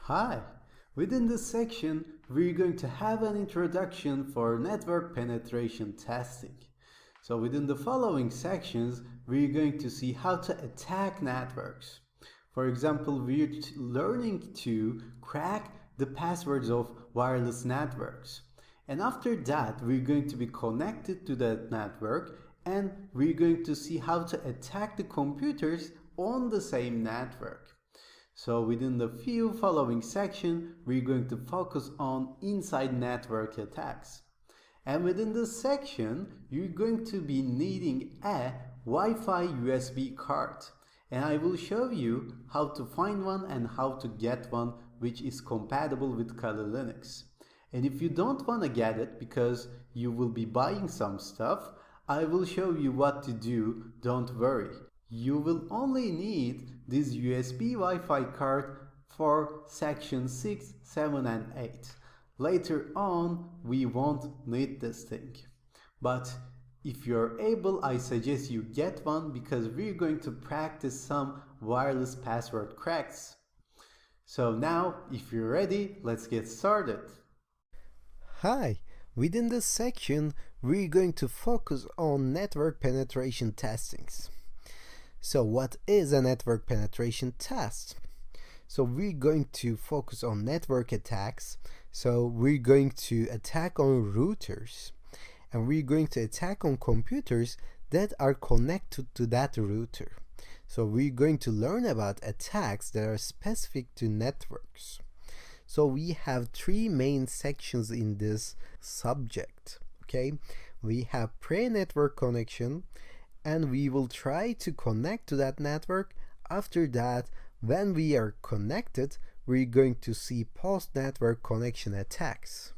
Hi! Within this section, we're going to have an introduction for network penetration testing. So within the following sections, we're going to see how to attack networks. For example, we're learning to crack the passwords of wireless networks. And after that, we're going to be connected to that network and we're going to see how to attack the computers on the same network. So within the few following section, we're going to focus on inside network attacks. And within this section, you're going to be needing a Wi-Fi USB card. And I will show you how to find one and how to get one which is compatible with Kali Linux. And if you don't want to get it because you will be buying some stuff, I will show you what to do, don't worry. You will only need this USB Wi-Fi card for section 6, 7 and 8. Later on, we won't need this thing. But if you're able, I suggest you get one because we're going to practice some wireless password cracks. So now, if you're ready, let's get started. Hi! Within this section, we're going to focus on network penetration testings. So what is a network penetration test? So we're going to focus on network attacks. So we're going to attack on routers and we're going to attack on computers that are connected to that router. So we're going to learn about attacks that are specific to networks. So we have three main sections in this subject. Okay, we have pre-network connection, and we will try to connect to that network. After that, when we are connected, we're going to see post-network connection attacks.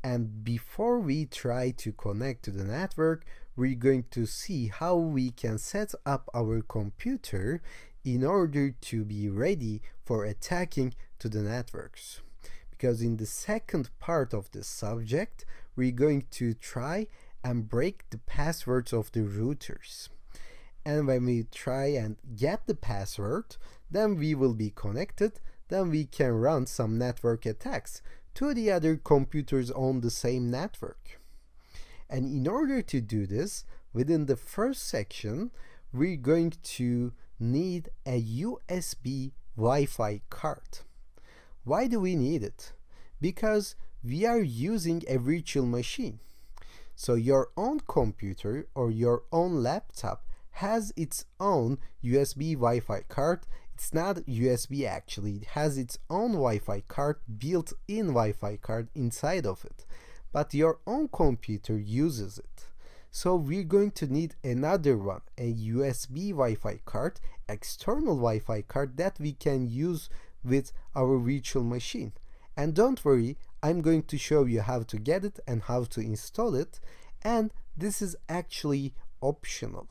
And before we try to connect to the network, we're going to see how we can set up our computer in order to be ready for attacking to the networks. Because in the second part of the subject, we're going to try and break the passwords of the routers. And when we try and get the password, then we will be connected, then we can run some network attacks to the other computers on the same network. And in order to do this, within the first section, we're going to need a USB Wi-Fi card. Why do we need it? Because we are using a virtual machine. So your own computer or your own laptop has its own USB Wi-Fi card. It's not USB actually, it has its own Wi-Fi card, built-in Wi-Fi card inside of it. But your own computer uses it. So we're going to need another one, a USB Wi-Fi card, external Wi-Fi card that we can use with our virtual machine. And don't worry, I'm going to show you how to get it and how to install it, and this is actually optional.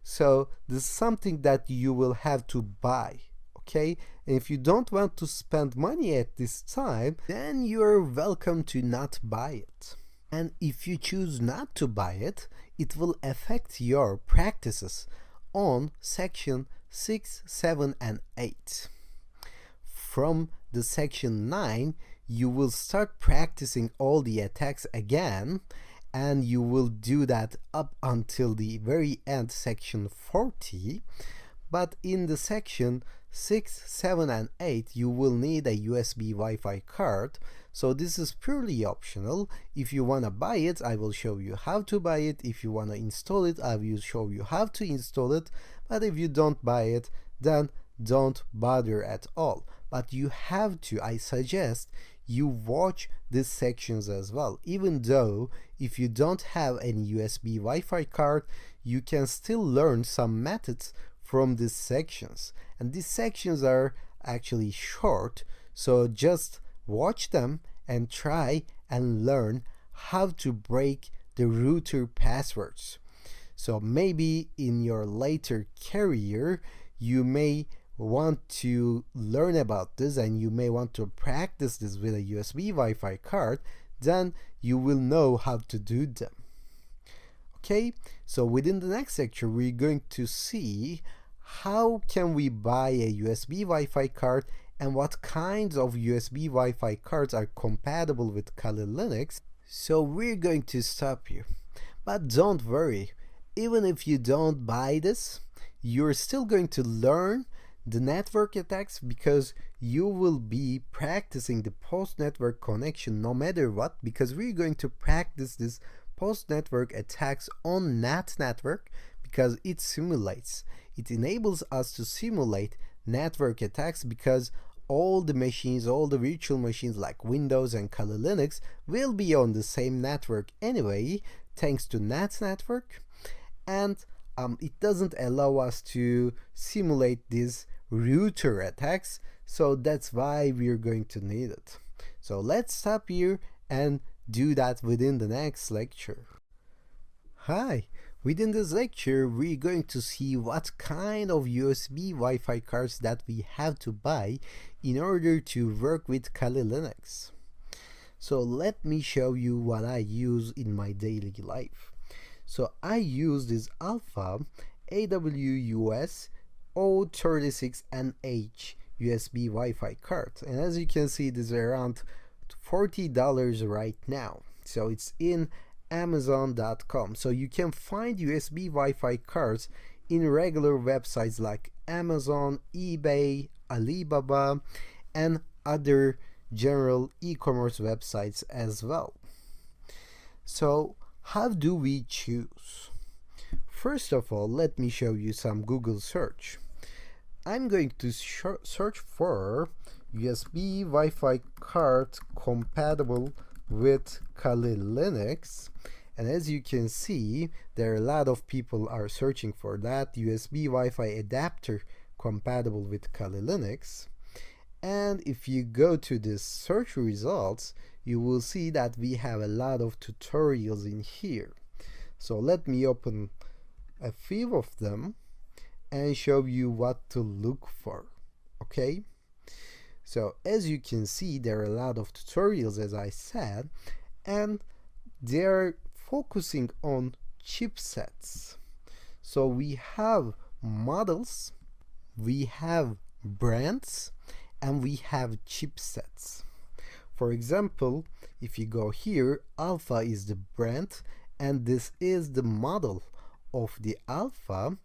So this is something that you will have to buy, okay? And if you don't want to spend money at this time, then you're welcome to not buy it. And if you choose not to buy it, it will affect your practices on section 6, 7 and 8. From the section 9, you will start practicing all the attacks again, and you will do that up until the very end, section 40. But in the section 6, 7 and 8, you will need a USB Wi-Fi card. So this is purely optional. If you want to buy it, I will show you how to buy it. If you want to install it, I will show you how to install it. But if you don't buy it, then don't bother at all. But you have to, I suggest, you watch these sections as well. Even though if you don't have any USB Wi-Fi card, you can still learn some methods from these sections. And these sections are actually short, so just watch them and try and learn how to break the router passwords. So maybe in your later career, you may want to learn about this and you may want to practice this with a USB Wi-Fi card, then you will know how to do them. Okay, so within the next lecture, we're going to see how can we buy a USB Wi-Fi card and what kinds of USB Wi-Fi cards are compatible with Kali Linux. So we're going to stop here. But don't worry, even if you don't buy this, you're still going to learn the network attacks because you will be practicing the post-network connection no matter what, because we're going to practice this post-network attacks on NAT network because it enables us to simulate network attacks because all the machines, all the virtual machines like Windows and Kali Linux will be on the same network anyway, thanks to NAT network, and it doesn't allow us to simulate these router attacks, so that's why we're going to need it. So let's stop here and do that within the next lecture. Hi, within this lecture we're going to see what kind of USB Wi-Fi cards that we have to buy in order to work with Kali Linux. So let me show you what I use in my daily life. So I use this Alpha AWUS 036NH USB Wi-Fi card, and as you can see, this is around $40 right now. So it's in Amazon.com. So you can find USB Wi-Fi cards in regular websites like Amazon, eBay, Alibaba, and other general e-commerce websites as well. So how do we choose? First of all, let me show you some Google search. I'm going to search for USB Wi-Fi card compatible with Kali Linux, and as you can see, there are a lot of people are searching for that USB Wi-Fi adapter compatible with Kali Linux. And if you go to the search results, you will see that we have a lot of tutorials in here. So let me open a few of them and show you what to look for. Okay, so as you can see, there are a lot of tutorials, as I said, and they're focusing on chipsets. So we have models, we have brands, and we have chipsets. For example, if you go here, Alpha is the brand and this is the model of the Alpha,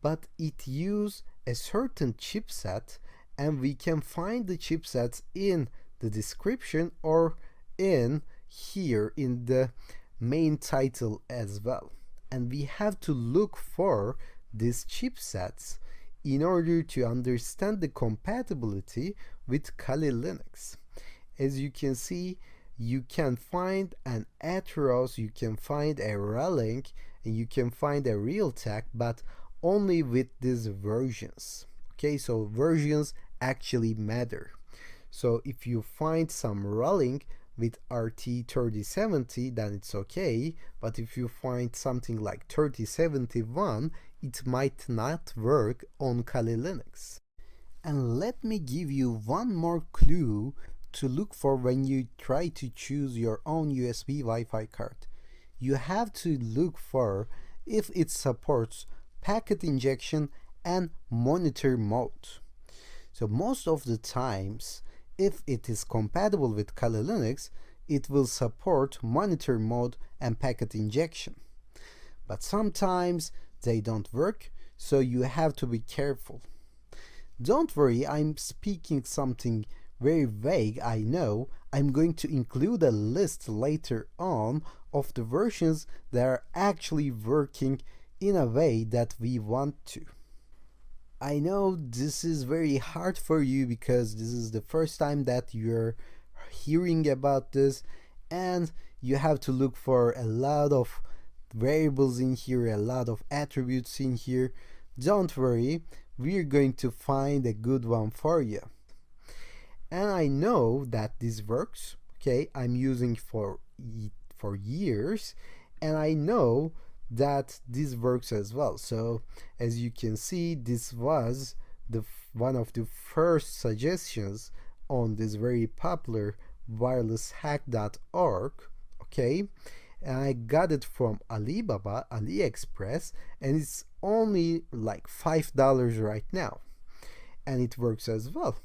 but it uses a certain chipset, and we can find the chipsets in the description or in here in the main title as well. And we have to look for these chipsets in order to understand the compatibility with Kali Linux. As you can see, you can find an Atheros, you can find a Relink, and you can find a Realtek, but only with these versions. Okay, so versions actually matter. So if you find some Relink with RT3070, then it's okay, but if you find something like 3071, it might not work on Kali Linux. And let me give you one more clue to look for when you try to choose your own USB Wi-Fi card. You have to look for if it supports packet injection and monitor mode. So most of the times, if it is compatible with Kali Linux, it will support monitor mode and packet injection. But sometimes they don't work, so you have to be careful. Don't worry, I'm speaking something very vague, I know. I'm going to include a list later on of the versions that are actually working in a way that we want to. I know this is very hard for you because this is the first time that you're hearing about this, and you have to look for a lot of variables in here, a lot of attributes in here. Don't worry, we're going to find a good one for you. And I know that this works. Okay, I'm using for years, and I know that this works as well. So as you can see, this was one of the first suggestions on this very popular wirelesshack.org. Okay, and I got it from Alibaba, AliExpress, and it's only like $5 right now, and it works as well.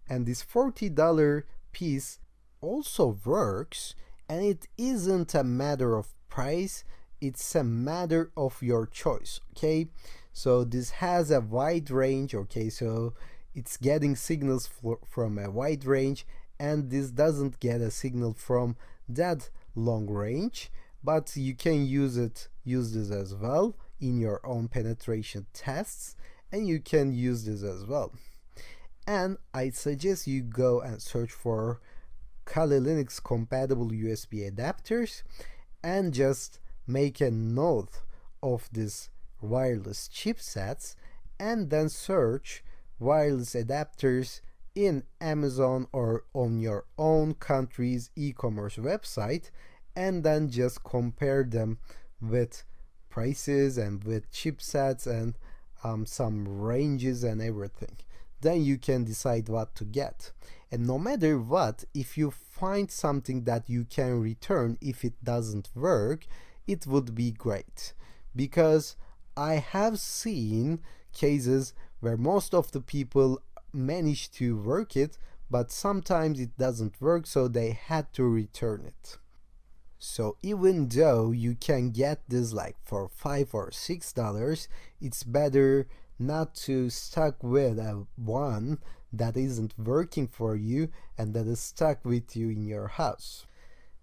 And this $40 piece also works, and it isn't a matter of price, it's a matter of your choice, okay? So this has a wide range, okay? So it's getting signals from a wide range, and this doesn't get a signal from that long range, but you can use this as well in your own penetration tests, and you can use this as well. And I suggest you go and search for Kali Linux compatible USB adapters and just make a note of this wireless chipsets, and then search wireless adapters in Amazon or on your own country's e-commerce website, and then just compare them with prices and with chipsets and some ranges and everything. Then you can decide what to get. And no matter what, if you find something that you can return if it doesn't work, it would be great, because I have seen cases where most of the people manage to work it, but sometimes it doesn't work, so they had to return it. So even though you can get this like for $5 or $6, it's better not to stuck with a one that isn't working for you and that is stuck with you in your house.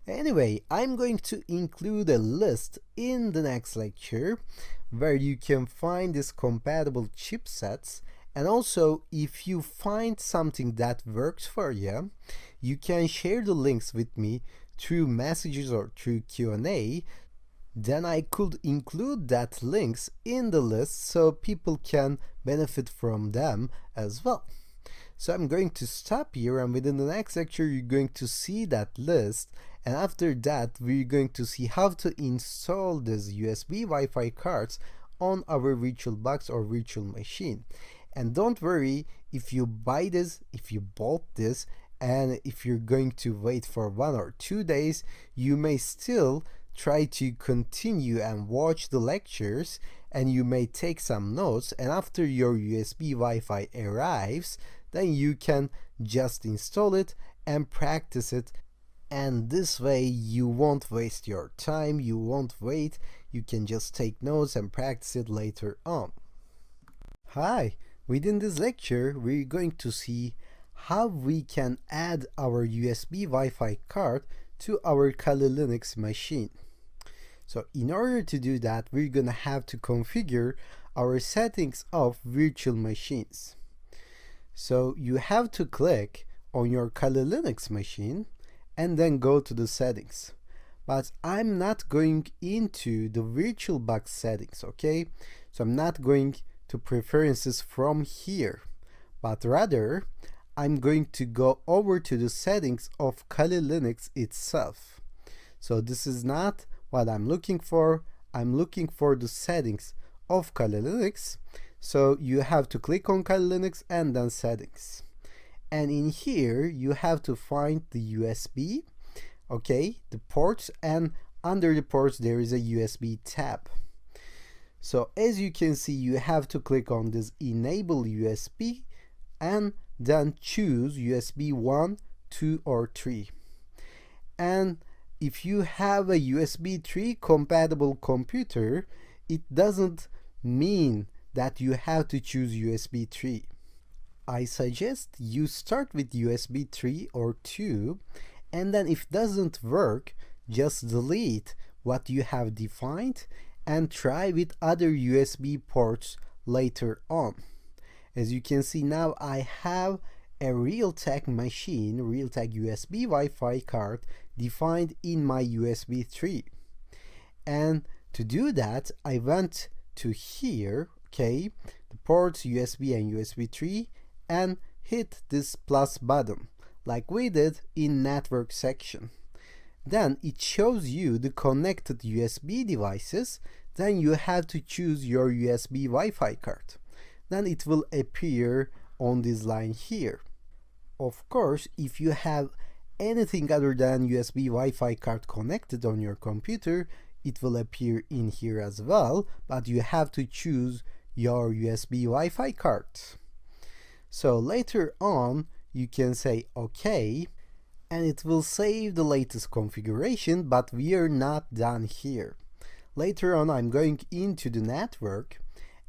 Anyway, I'm going to include a list in the next lecture where you can find these compatible chipsets, and also if you find something that works for you, you can share the links with me through messages or through Q&A. Then I could include that links in the list so people can benefit from them as well. So I'm going to stop here, and within the next lecture you're going to see that list, and after that we're going to see how to install these USB Wi-Fi cards on our VirtualBox or virtual machine. And don't worry, if you buy this, if you bought this, and if you're going to wait for 1 or 2 days, you may still try to continue and watch the lectures, and you may take some notes, and after your USB Wi-Fi arrives, then you can just install it and practice it, and this way you won't waste your time, you won't wait, you can just take notes and practice it later on. Hi, within this lecture we're going to see how we can add our USB Wi-Fi card to our Kali Linux machine. So in order to do that, we're gonna have to configure our settings of virtual machines. So you have to click on your Kali Linux machine and then go to the settings. But I'm not going into the VirtualBox settings, okay? So I'm not going to preferences from here, but rather I'm going to go over to the settings of Kali Linux itself. So this is not what I'm looking for. I'm looking for the settings of Kali Linux. So you have to click on Kali Linux and then settings. And in here you have to find the USB, okay, the ports, and under the ports there is a USB tab. So as you can see, you have to click on this enable USB and then choose USB 1, 2 or 3. And if you have a USB 3 compatible computer, it doesn't mean that you have to choose USB 3. I suggest you start with USB 3 or 2, and then if it doesn't work, just delete what you have defined and try with other USB ports later on. As you can see now, I have a Realtek machine, Realtek USB Wi-Fi card defined in my USB 3. And to do that, I went to here, okay, the ports USB and USB 3, and hit this plus button like we did in network section. Then it shows you the connected USB devices. Then you have to choose your USB Wi-Fi card. Then it will appear on this line here. Of course, if you have anything other than USB Wi-Fi card connected on your computer, it will appear in here as well, but you have to choose your USB Wi-Fi card. So later on, you can say OK, and it will save the latest configuration, but we are not done here. Later on, I'm going into the network,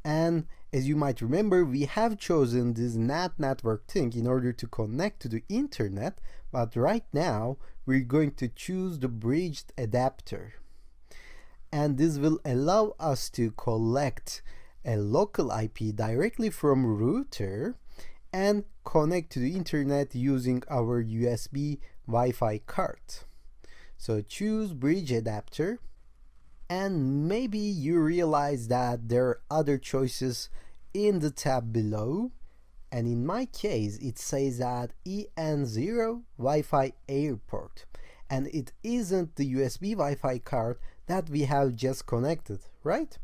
and as you might remember, we have chosen this NAT network thing in order to connect to the internet, but right now we're going to choose the bridged adapter. And this will allow us to collect a local IP directly from router and connect to the internet using our USB Wi-Fi card. So choose bridge adapter, and maybe you realize that there are other choices in the tab below, and in my case it says that EN0 Wi-Fi airport, and it isn't the USB Wi-Fi card that we have just connected, right?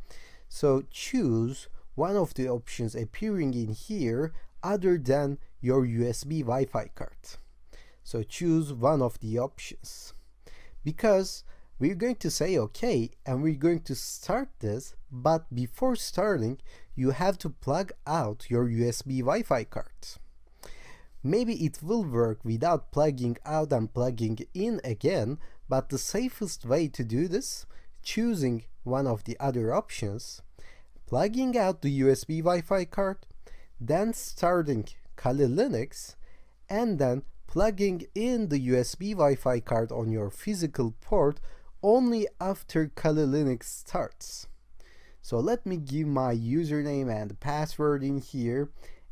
So choose one of the options appearing in here other than your USB Wi-Fi card. So choose one of the options, because we're going to say OK and we're going to start this, but before starting you have to plug out your USB Wi-Fi card. Maybe it will work without plugging out and plugging in again, but the safest way to do this, choosing one of the other options, plugging out the USB Wi-Fi card, then starting Kali Linux, and then plugging in the USB Wi-Fi card on your physical port only after Kali Linux starts. So let me give my username and password in here,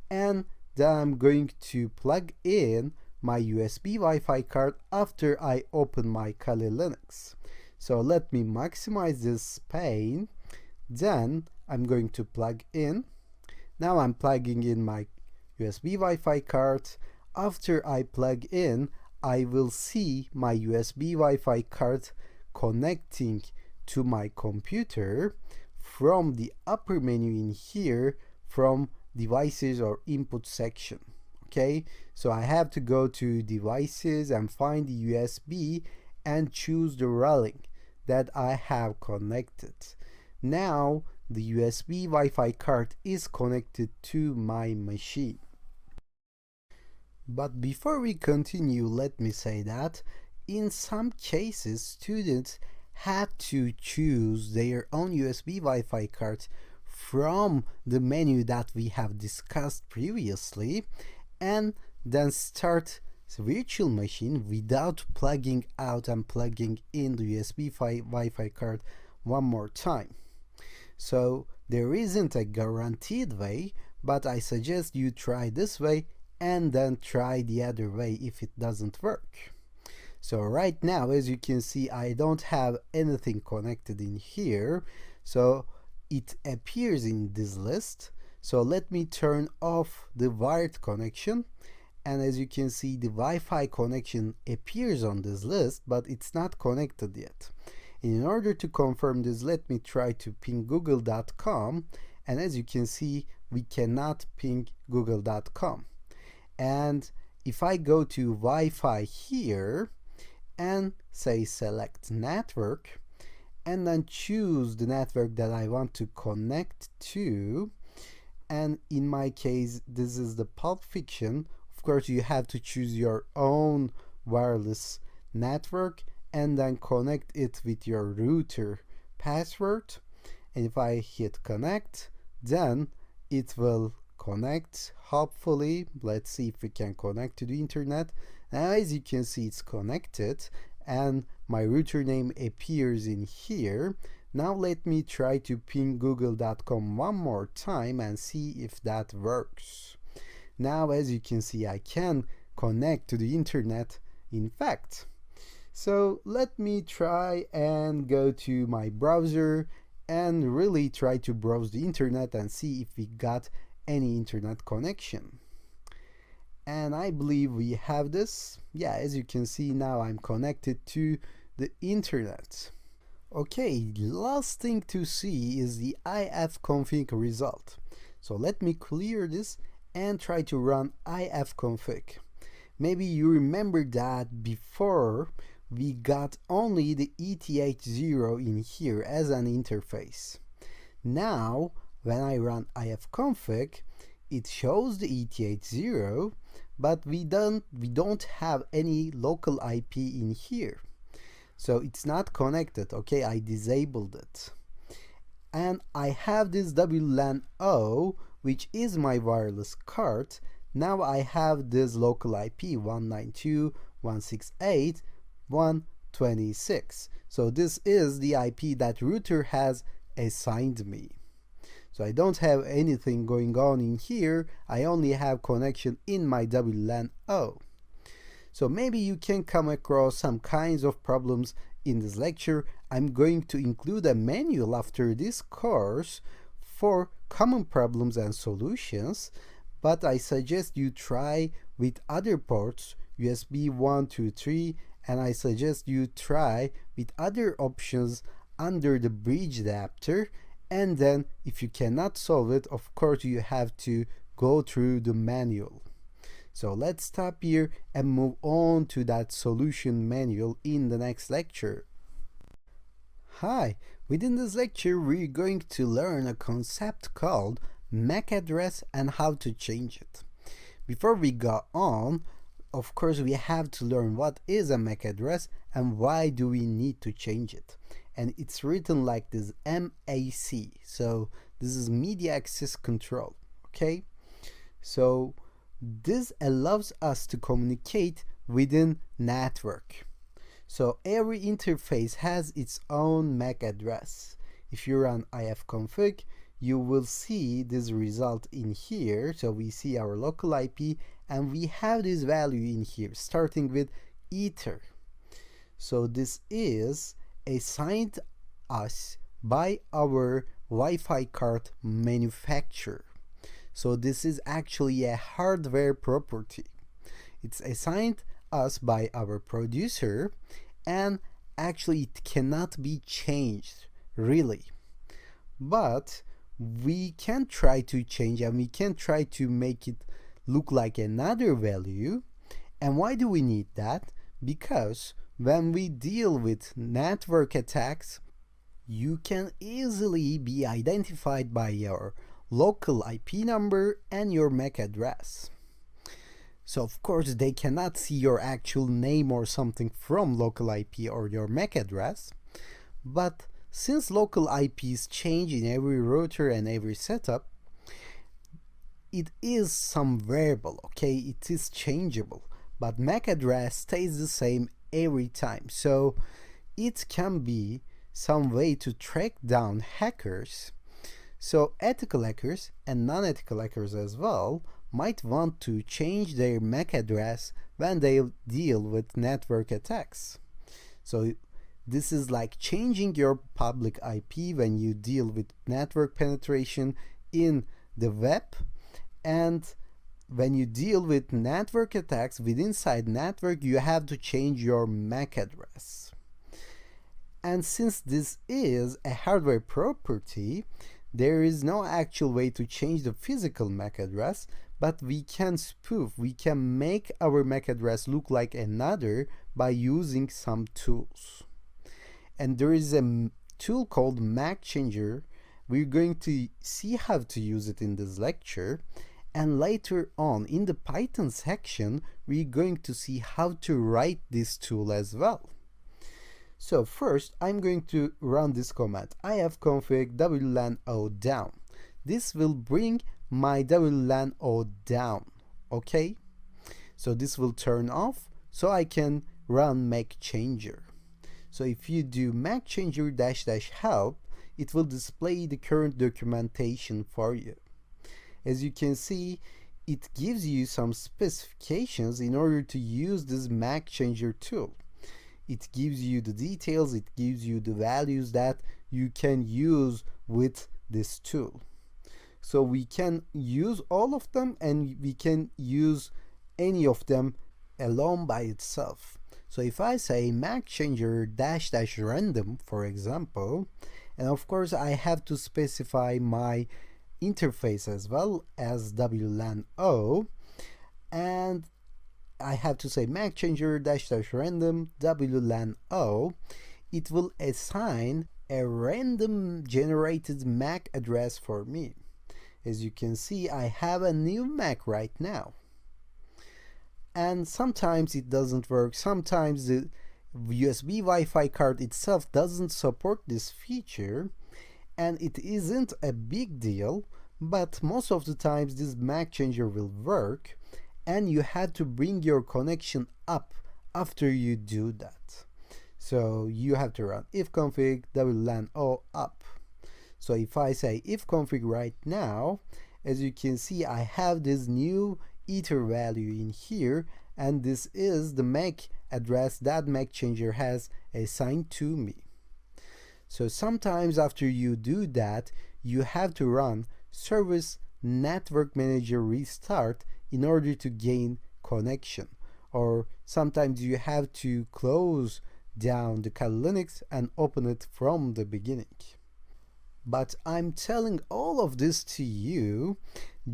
and then I'm going to plug in my USB Wi-Fi card after I open my Kali Linux. So let me maximize this pane, then I'm going to plug in. Now I'm plugging in my USB Wi-Fi card. After I plug in, I will see my USB Wi-Fi card connecting to my computer from the upper menu in here, from devices or input section. Okay, so I have to go to devices and find the USB and choose the railing that I have connected. Now the USB Wi-Fi card is connected to my machine. But before we continue, let me say that in some cases students had to choose their own USB Wi-Fi card from the menu that we have discussed previously, and then start the virtual machine without plugging out and plugging in the USB Wi-Fi card one more time. So there isn't a guaranteed way, but I suggest you try this way and then try the other way if it doesn't work. So right now, as you can see, I don't have anything connected in here, so it appears in this list. So let me turn off the wired connection, and as you can see, the Wi-Fi connection appears on this list, but it's not connected yet. In order to confirm this, let me try to ping google.com, and as you can see, we cannot ping google.com. And if I go to Wi-Fi here and say select network, and then choose the network that I want to connect to, and in my case this is the Pulp Fiction. Of course you have to choose your own wireless network and then connect it with your router password, and if I hit connect, then it will connect. Hopefully, let's see if we can connect to the internet. Now as you can see, it's connected and my router name appears in here. Now let me try to ping google.com one more time and see if that works. Now as you can see, I can connect to the internet, in fact. So let me try and go to my browser and really try to browse the internet and see if we got any internet connection. And I believe we have this. Yeah, as you can see, now I'm connected to the internet. Okay, last thing to see is the ifconfig result. So let me clear this and try to run ifconfig. Maybe you remember that before we got only the ETH0 in here as an interface. Now when I run ifconfig, it shows the ETH0, but we don't have any local IP in here, so it's not connected. Okay, I disabled it, and I have this WLAN O, which is my wireless card. Now I have this local IP 192.168.126. So this is the IP that router has assigned me. So I don't have anything going on in here. I only have connection in my WLAN O. So maybe you can come across some kinds of problems in this lecture. I'm going to include a manual after this course for common problems and solutions, but I suggest you try with other ports, USB 1, 2, 3, and I suggest you try with other options under the bridge adapter, and then if you cannot solve it, of course you have to go through the manual. So let's stop here and move on to that solution manual in the next lecture. Hi, within this lecture we're going to learn a concept called MAC address and how to change it. Before we go on, of course we have to learn what is a MAC address and why do we need to change it. And it's written like this, MAC. So this is media access control, okay? So this allows us to communicate within network. So every interface has its own MAC address. If you run ifconfig, you will see this result in here. So we see our local IP and we have this value in here starting with ether. So this is assigned us by our Wi-Fi card manufacturer. So this is actually a hardware property. It's assigned us by our producer, and actually it cannot be changed really, but we can try to change and we can try to make it look like another value. And why do we need that? Because when we deal with network attacks, you can easily be identified by your local IP number and your MAC address. So of course they cannot see your actual name or something from local IP or your MAC address, but since local IPs change in every router and every setup, it is some variable, okay? It is changeable, but MAC address stays the same every time. So it can be some way to track down hackers. So ethical hackers and non-ethical hackers as well might want to change their MAC address when they deal with network attacks. So this is like changing your public IP when you deal with network penetration in the web, and when you deal with network attacks within inside network, you have to change your MAC address. And since this is a hardware property, there is no actual way to change the physical MAC address, but we can spoof, we can make our MAC address look like another by using some tools. And there is a tool called MAC Changer. We're going to see how to use it in this lecture, and later on in the Python section we're going to see how to write this tool as well. So first I'm going to run this command, ifconfig WLAN O down. This will bring my WLAN O down, okay? So this will turn off so I can run MAC Changer. So if you do MAC Changer -- help, it will display the current documentation for you. As you can see, it gives you some specifications in order to use this MAC Changer tool. It gives you the details, it gives you the values that you can use with this tool. So we can use all of them and we can use any of them alone by itself. So if I say MAC Changer -- random, for example, and of course I have to specify my interface as well as WLAN O, and I have to say MAC Changer -- random WLAN O, it will assign a random generated MAC address for me. As you can see, I have a new MAC right now. and sometimes it doesn't work. Sometimes the USB Wi-Fi card itself doesn't support this feature, and it isn't a big deal, but most of the times this MAC changer will work, and you had to bring your connection up after you do that. So you have to run ifconfig wlan o up. So if I say ifconfig right now, as you can see, I have this new ether value in here, and this is the MAC address that MAC changer has assigned to me. So sometimes after you do that, you have to run service network manager restart in order to gain connection, or sometimes you have to close down the Kali Linux and open it from the beginning. But I'm telling all of this to you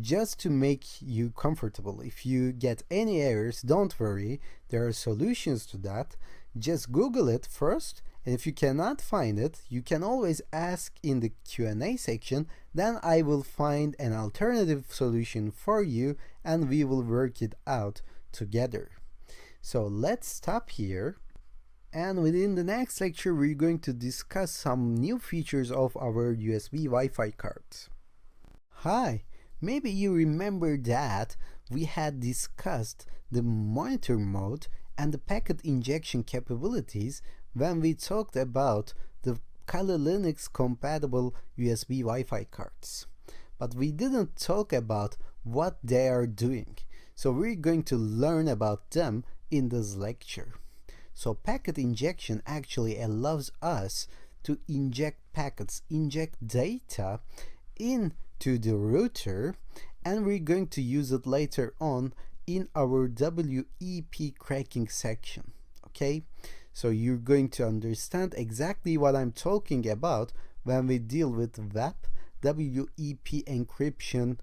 just to make you comfortable. If you get any errors, don't worry, there are solutions to that. Just Google it first, and if you cannot find it, you can always ask in the Q&A section, then I will find an alternative solution for you and we will work it out together. So let's stop here. And within the next lecture, we're going to discuss some new features of our USB Wi-Fi cards. Hi, maybe you remember that we had discussed the monitor mode and the packet injection capabilities when we talked about the Kali Linux compatible USB Wi-Fi cards. But we didn't talk about what they are doing, so we're going to learn about them in this lecture. So packet injection actually allows us to inject packets, inject data into the router, and we're going to use it later on in our WEP cracking section. Okay, so you're going to understand exactly what I'm talking about when we deal with WEP encryption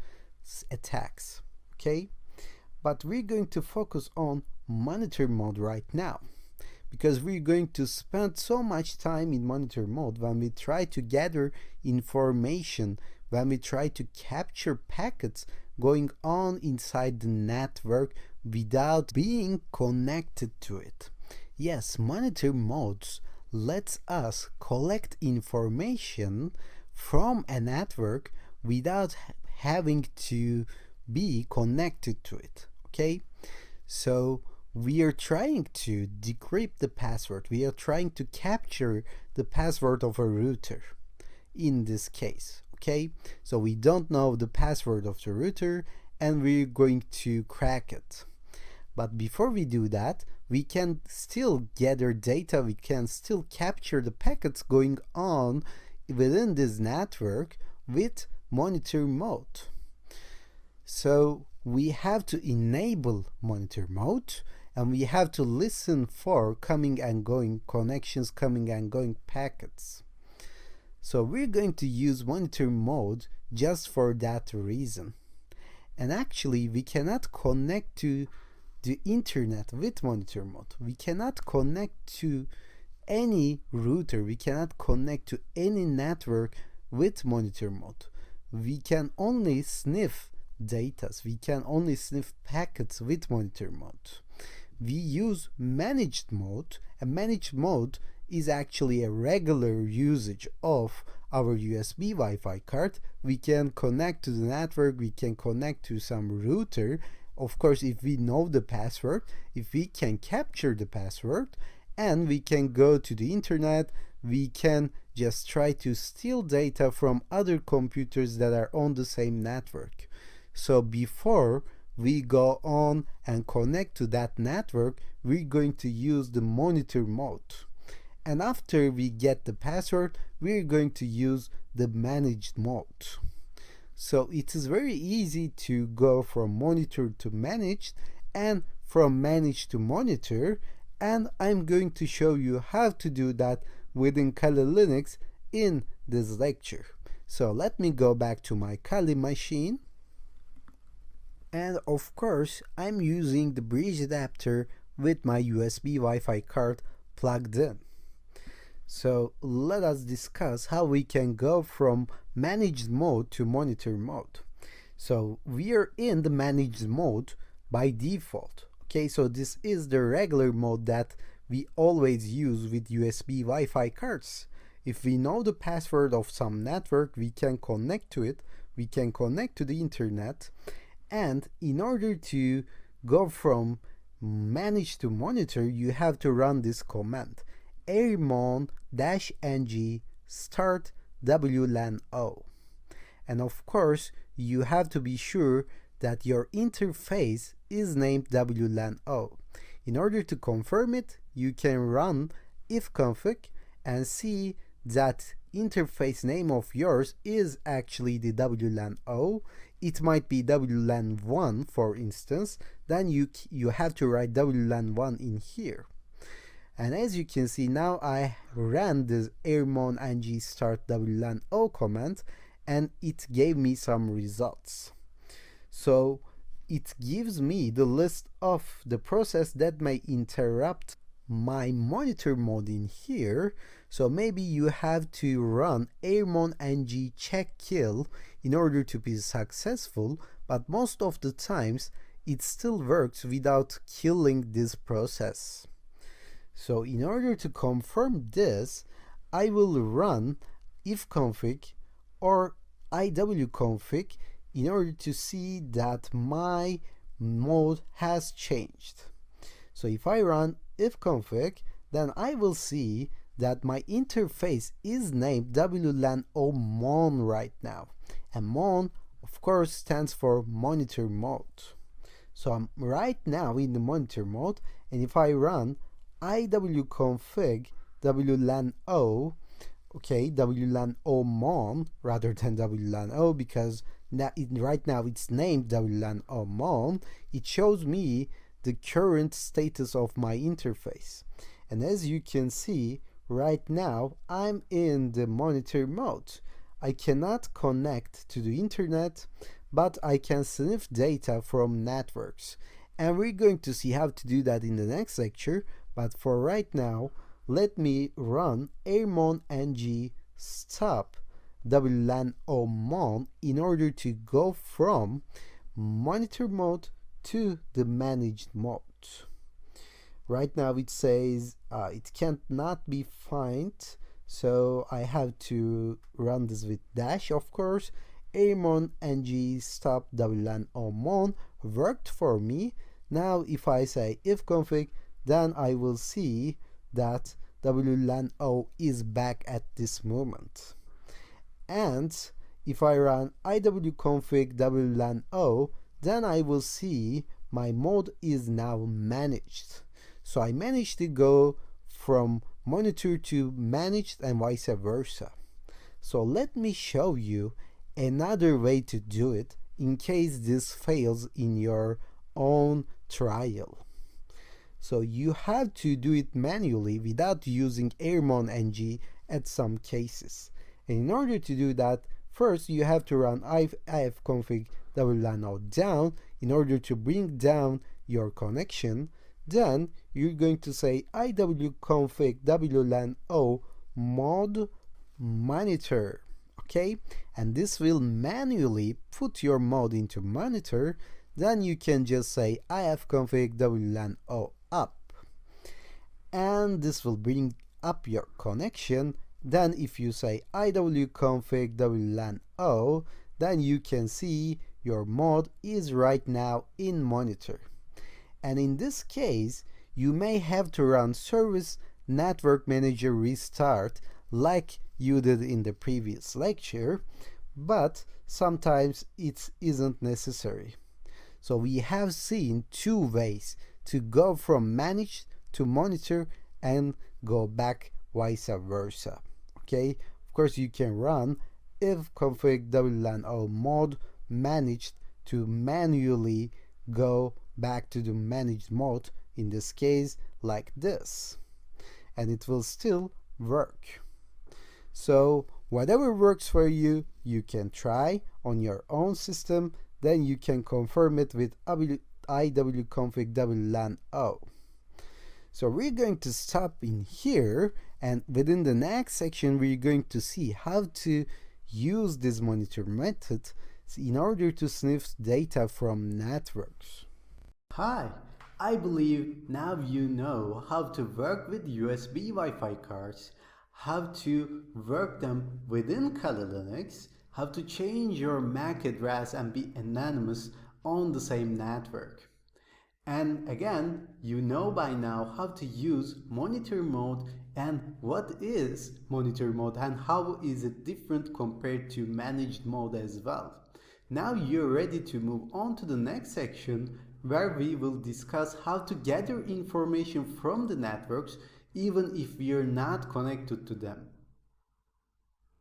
attacks. Okay, but we're going to focus on monitor mode right now, because we're going to spend so much time in monitor mode when we try to gather information, when we try to capture packets going on inside the network without being connected to it. Yes, monitor modes lets us collect information from a network without having to be connected to it. Okay, so we are trying to decrypt the password. We are trying to capture the password of a router in this case. Okay, so we don't know the password of the router and we're going to crack it. But before we do that, we can still gather data, we can still capture the packets going on within this network with monitor mode. So we have to enable monitor mode, and we have to listen for coming and going connections, coming and going packets. So we're going to use monitor mode just for that reason. And actually we cannot connect to the internet with monitor mode. We cannot connect to any router. We cannot connect to any network with monitor mode. We can only sniff data. We can only sniff packets with monitor mode. We use managed mode, and managed mode is actually a regular usage of our USB Wi-Fi card. We can connect to the network, we can connect to some router, of course if we know the password, if we can capture the password, and we can go to the internet, we can just try to steal data from other computers that are on the same network. So before we go on and connect to that network, we're going to use the monitor mode. And after we get the password, we're going to use the managed mode. So it is very easy to go from monitor to managed and from managed to monitor, and I'm going to show you how to do that within Kali Linux in this lecture. So let me go back to my Kali machine. And of course, I'm using the bridge adapter with my USB Wi-Fi card plugged in. So let us discuss how we can go from managed mode to monitor mode. So we are in the managed mode by default. Okay, so this is the regular mode that we always use with USB Wi-Fi cards. If we know the password of some network, we can connect to it, we can connect to the internet, and in order to go from manage to monitor, you have to run this command: airmon-ng start WLAN-O. And of course, you have to be sure that your interface is named WLAN-O. In order to confirm it, you can run ifconfig and see that interface name of yours is actually the WLAN-O. It might be WLAN1, for instance. Then you have to write WLAN1 in here. And as you can see, now I ran this airmon-ng start WLAN-O command, and it gave me some results. So it gives me the list of the process that may interrupt my monitor mode in here. So maybe you have to run airmon-ng check kill in order to be successful, but most of the times it still works without killing this process. So in order to confirm this, I will run ifconfig or iwconfig in order to see that my mode has changed. So if I run ifconfig, then I will see that my interface is named WLAN-O mon right now. And mon, of course, stands for monitor mode. So I'm right now in the monitor mode, and if I run iwconfig WLAN-O, okay, WLAN-O mon rather than WLAN-O, because right now it's named WLAN-O mon, it shows me the current status of my interface. And as you can see, right now I'm in the monitor mode. I cannot connect to the internet, but I can sniff data from networks. And we're going to see how to do that in the next lecture, but for right now, let me run airmon-ng stop WLAN-O mon in order to go from monitor mode to the managed mode. Right now it says it can't not be found, so I have to run this with dash, of course. airmon-ng stop WLAN-O mon worked for me. Now if I say ifconfig, then I will see that WLAN-O is back at this moment. And if I run iwconfig WLAN-O, then I will see my mode is now managed. So I managed to go from monitor to managed and vice versa. So let me show you another way to do it in case this fails in your own trial. So you have to do it manually without using airmon-ng at some cases. And in order to do that, first you have to run ifconfig WLAN-O down in order to bring down your connection. Then you're going to say iwconfig WLAN-O mod monitor, okay? And this will manually put your mode into monitor. Then you can just say ifconfig WLAN-O up, and this will bring up your connection. Then if you say iwconfig WLAN-O, then you can see your mode is right now in monitor. And in this case, you may have to run service network manager restart like you did in the previous lecture, but sometimes it isn't necessary. So we have seen two ways to go from managed to monitor and go back vice versa. Okay, of course you can run ifconfig WLAN-O mod managed to manually go back to the managed mode, in this case like this, and it will still work. So whatever works for you, you can try on your own system, then you can confirm it with iwconfig WLAN-O. So we're going to stop in here, and within the next section we're going to see how to use this monitor method in order to sniff data from networks. Hi, I believe now you know how to work with USB Wi-Fi cards, how to work them within Kali Linux, how to change your MAC address and be anonymous on the same network. And again, you know by now how to use monitor mode and what is monitor mode and how is it different compared to managed mode as well. Now you're ready to move on to the next section where we will discuss how to gather information from the networks even if we are not connected to them.